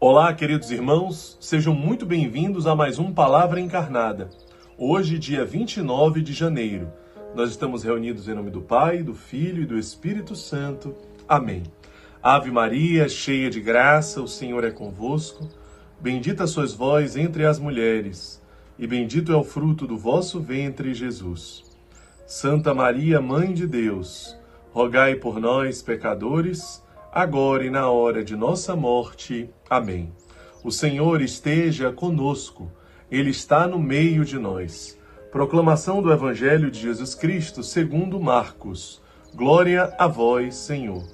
Olá, queridos irmãos, sejam muito bem-vindos a mais um Palavra Encarnada. Hoje, dia 29 de janeiro, nós estamos reunidos em nome do Pai, do Filho e do Espírito Santo. Amém. Ave Maria, cheia de graça, o Senhor é convosco. Bendita sois vós entre as mulheres, e bendito é o fruto do vosso ventre, Jesus. Santa Maria, Mãe de Deus, rogai por nós, pecadores, agora e na hora de nossa morte. Amém. O Senhor esteja conosco, Ele está no meio de nós. Proclamação do Evangelho de Jesus Cristo segundo Marcos. Glória a vós, Senhor.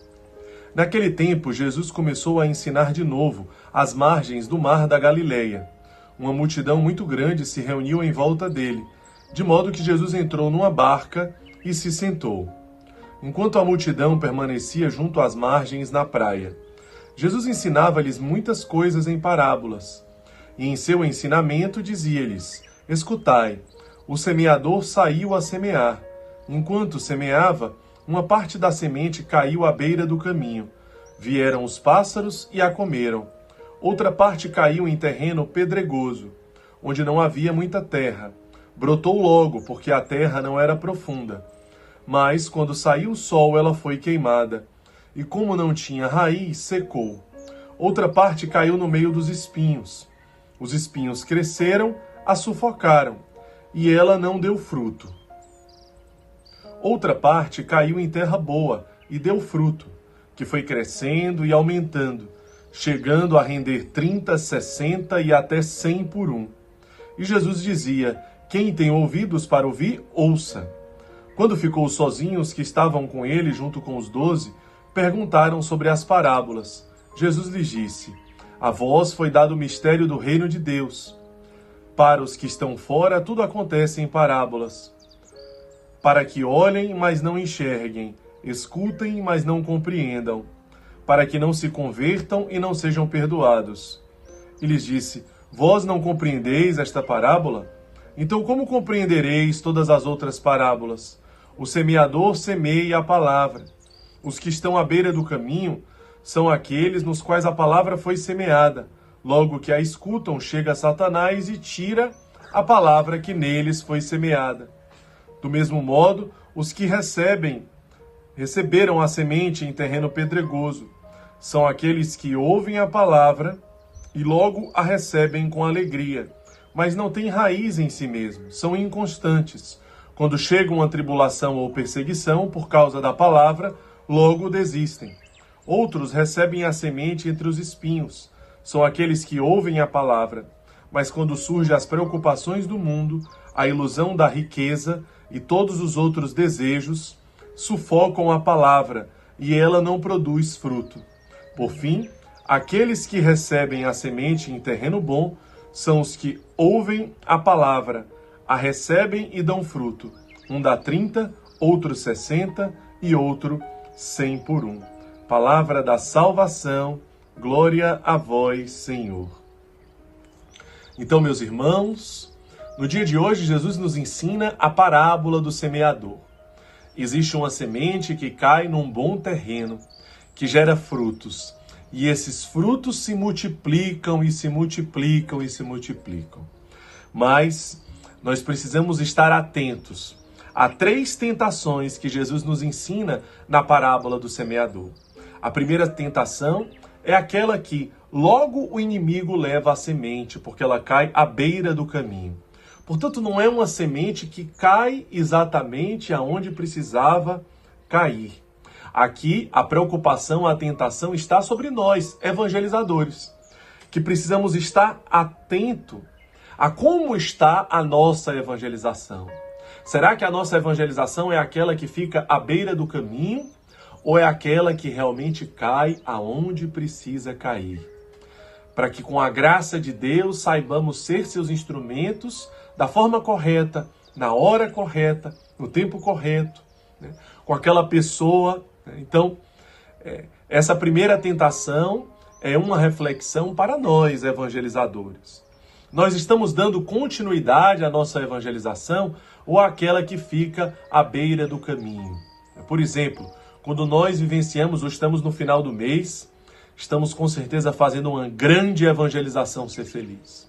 Naquele tempo, Jesus começou a ensinar de novo às margens do mar da Galileia. Uma multidão muito grande se reuniu em volta dele, de modo que Jesus entrou numa barca e se sentou. Enquanto a multidão permanecia junto às margens na praia, Jesus ensinava-lhes muitas coisas em parábolas. E em seu ensinamento dizia-lhes: Escutai, o semeador saiu a semear. Enquanto semeava, uma parte da semente caiu à beira do caminho. Vieram os pássaros e a comeram. Outra parte caiu em terreno pedregoso, onde não havia muita terra. Brotou logo, porque a terra não era profunda. Mas, quando saiu o sol, ela foi queimada, e como não tinha raiz, secou. Outra parte caiu no meio dos espinhos. Os espinhos cresceram, a sufocaram, e ela não deu fruto. Outra parte caiu em terra boa, e deu fruto, que foi crescendo e aumentando, chegando a render 30, 60 e até 100 por um. E Jesus dizia: Quem tem ouvidos para ouvir, ouça. Quando ficou sozinho, os que estavam com ele, junto com os 12, perguntaram sobre as parábolas. Jesus lhes disse: A vós foi dado o mistério do reino de Deus. Para os que estão fora, tudo acontece em parábolas. Para que olhem, mas não enxerguem, escutem, mas não compreendam, para que não se convertam e não sejam perdoados. E lhes disse: Vós não compreendeis esta parábola? Então como compreendereis todas as outras parábolas? O semeador semeia a palavra. Os que estão à beira do caminho são aqueles nos quais a palavra foi semeada. Logo que a escutam, chega Satanás e tira a palavra que neles foi semeada. Do mesmo modo, os que receberam a semente em terreno pedregoso são aqueles que ouvem a palavra e logo a recebem com alegria, mas não têm raiz em si mesmos, são inconstantes. Quando chega uma tribulação ou perseguição por causa da palavra, logo desistem. Outros recebem a semente entre os espinhos, são aqueles que ouvem a palavra, mas quando surgem as preocupações do mundo, a ilusão da riqueza e todos os outros desejos, sufocam a palavra e ela não produz fruto. Por fim, aqueles que recebem a semente em terreno bom são os que ouvem a palavra, a recebem e dão fruto. Um dá 30, outro 60 e outro 100 por um. Palavra da salvação, glória a vós, Senhor. Então, meus irmãos, no dia de hoje, Jesus nos ensina a parábola do semeador. Existe uma semente que cai num bom terreno, que gera frutos. E esses frutos se multiplicam e se multiplicam e se multiplicam. Mas nós precisamos estar atentos a 3 tentações que Jesus nos ensina na parábola do semeador. A primeira tentação é aquela que logo o inimigo leva a semente, porque ela cai à beira do caminho. Portanto, não é uma semente que cai exatamente aonde precisava cair. Aqui, a preocupação, a tentação está sobre nós, evangelizadores, que precisamos estar atento a como está a nossa evangelização. Será que a nossa evangelização é aquela que fica à beira do caminho ou é aquela que realmente cai aonde precisa cair? Para que com a graça de Deus saibamos ser seus instrumentos da forma correta, na hora correta, no tempo correto, né? Com aquela pessoa. Então, essa primeira tentação é uma reflexão para nós, evangelizadores. Nós estamos dando continuidade à nossa evangelização ou àquela que fica à beira do caminho? Por exemplo, quando nós vivenciamos ou estamos no final do mês, estamos com certeza fazendo uma grande evangelização Ser Feliz.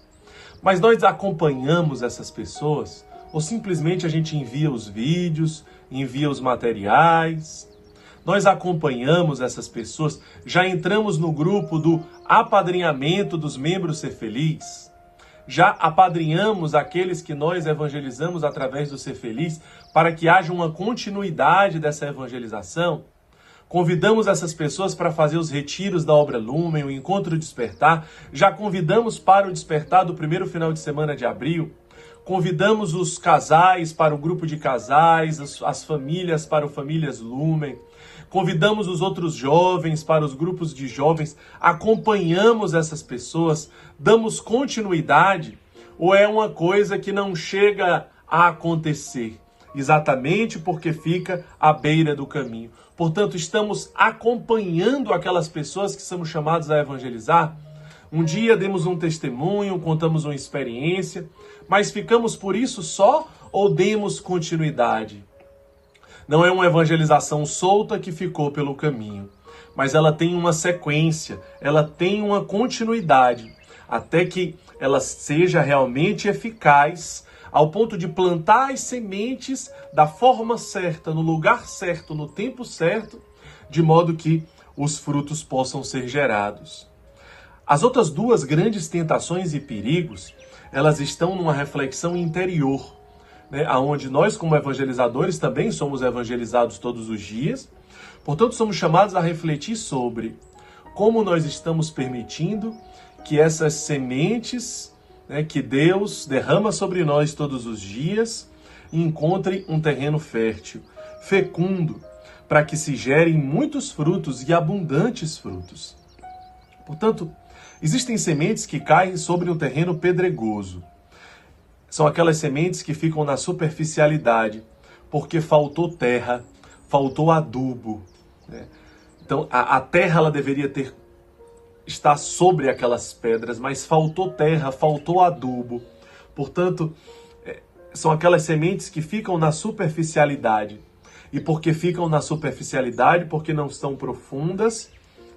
Mas nós acompanhamos essas pessoas ou simplesmente a gente envia os vídeos, envia os materiais? Nós acompanhamos essas pessoas, já entramos no grupo do apadrinhamento dos membros Ser Feliz? Já apadrinhamos aqueles que nós evangelizamos através do Ser Feliz para que haja uma continuidade dessa evangelização? Convidamos essas pessoas para fazer os retiros da Obra Lumen, o Encontro Despertar. Já convidamos para o Despertar do primeiro final de semana de abril. Convidamos os casais para o grupo de casais, as famílias para o Famílias Lumen. Convidamos os outros jovens para os grupos de jovens. Acompanhamos essas pessoas, damos continuidade, ou é uma coisa que não chega a acontecer? Exatamente porque fica à beira do caminho. Portanto, estamos acompanhando aquelas pessoas que somos chamados a evangelizar. Um dia demos um testemunho, contamos uma experiência, mas ficamos por isso só ou demos continuidade? Não é uma evangelização solta que ficou pelo caminho, mas ela tem uma sequência, ela tem uma continuidade, até que ela seja realmente eficaz, ao ponto de plantar as sementes da forma certa, no lugar certo, no tempo certo, de modo que os frutos possam ser gerados. As outras duas grandes tentações e perigos, elas estão numa reflexão interior, né? Onde nós, como evangelizadores, também somos evangelizados todos os dias. Portanto, somos chamados a refletir sobre como nós estamos permitindo que essas sementes, né, que Deus derrama sobre nós todos os dias, encontrem um terreno fértil, fecundo, para que se gerem muitos frutos e abundantes frutos. Portanto, existem sementes que caem sobre um terreno pedregoso. São aquelas sementes que ficam na superficialidade, porque faltou terra, faltou adubo, né? Então, a terra ela deveria estar sobre aquelas pedras, mas faltou terra, faltou adubo. Portanto, são aquelas sementes que ficam na superficialidade. E porque ficam na superficialidade, porque não são profundas,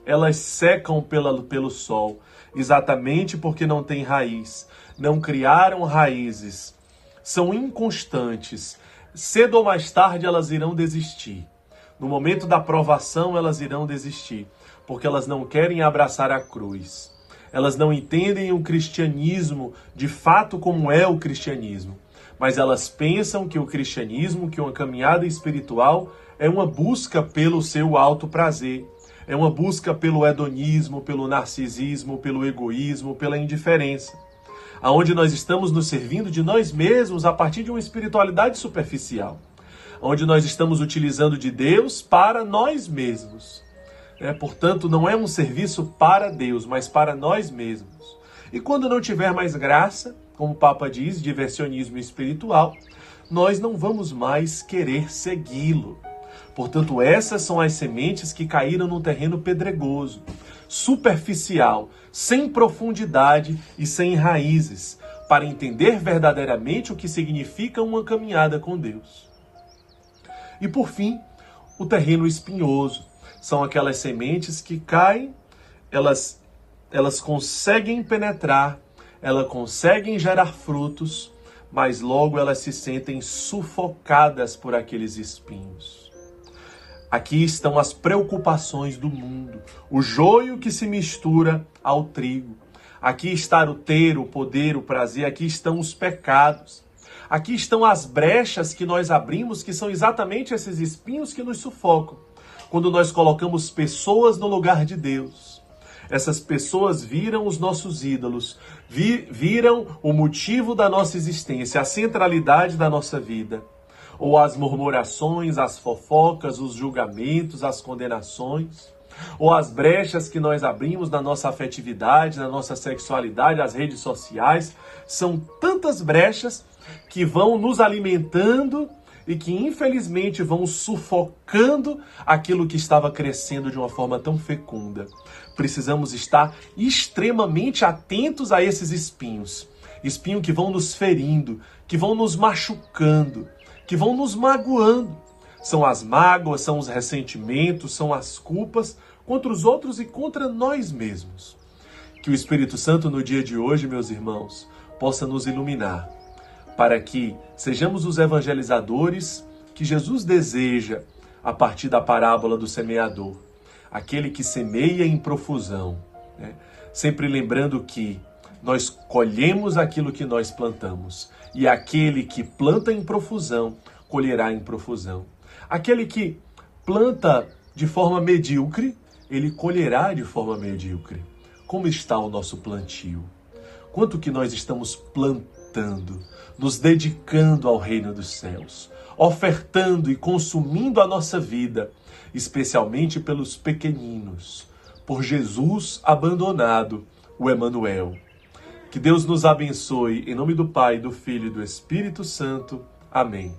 elas secam pelo sol, exatamente porque não têm raiz, não criaram raízes, são inconstantes. Cedo ou mais tarde elas irão desistir. No momento da provação elas irão desistir, porque elas não querem abraçar a cruz. Elas não entendem o cristianismo de fato como é o cristianismo, mas elas pensam que o cristianismo, que uma caminhada espiritual é uma busca pelo seu alto prazer. É uma busca pelo hedonismo, pelo narcisismo, pelo egoísmo, pela indiferença. Onde nós estamos nos servindo de nós mesmos a partir de uma espiritualidade superficial. Onde nós estamos utilizando de Deus para nós mesmos. Portanto, não é um serviço para Deus, mas para nós mesmos. E quando não tiver mais graça, como o Papa diz, diversionismo espiritual, nós não vamos mais querer segui-lo. Portanto, essas são as sementes que caíram no terreno pedregoso, superficial, sem profundidade e sem raízes, para entender verdadeiramente o que significa uma caminhada com Deus. E por fim, o terreno espinhoso. São aquelas sementes que caem, elas conseguem penetrar, elas conseguem gerar frutos, mas logo elas se sentem sufocadas por aqueles espinhos. Aqui estão as preocupações do mundo, o joio que se mistura ao trigo. Aqui está o ter, o poder, o prazer, aqui estão os pecados. Aqui estão as brechas que nós abrimos, que são exatamente esses espinhos que nos sufocam. Quando nós colocamos pessoas no lugar de Deus, essas pessoas viram os nossos ídolos, viram o motivo da nossa existência, a centralidade da nossa vida. Ou as murmurações, as fofocas, os julgamentos, as condenações, ou as brechas que nós abrimos na nossa afetividade, na nossa sexualidade, as redes sociais. São tantas brechas que vão nos alimentando e que infelizmente vão sufocando aquilo que estava crescendo de uma forma tão fecunda. Precisamos estar extremamente atentos a esses espinhos. Espinhos que vão nos ferindo, que vão nos machucando, que vão nos magoando. São as mágoas, são os ressentimentos, são as culpas, contra os outros e contra nós mesmos. Que o Espírito Santo no dia de hoje, meus irmãos, possa nos iluminar, para que sejamos os evangelizadores que Jesus deseja a partir da parábola do semeador, aquele que semeia em profusão, né? Sempre lembrando que nós colhemos aquilo que nós plantamos, e aquele que planta em profusão, colherá em profusão. Aquele que planta de forma medíocre, ele colherá de forma medíocre. Como está o nosso plantio? Quanto que nós estamos plantando, nos dedicando ao reino dos céus, ofertando e consumindo a nossa vida, especialmente pelos pequeninos, por Jesus abandonado, o Emanuel. Que Deus nos abençoe, em nome do Pai, do Filho e do Espírito Santo. Amém.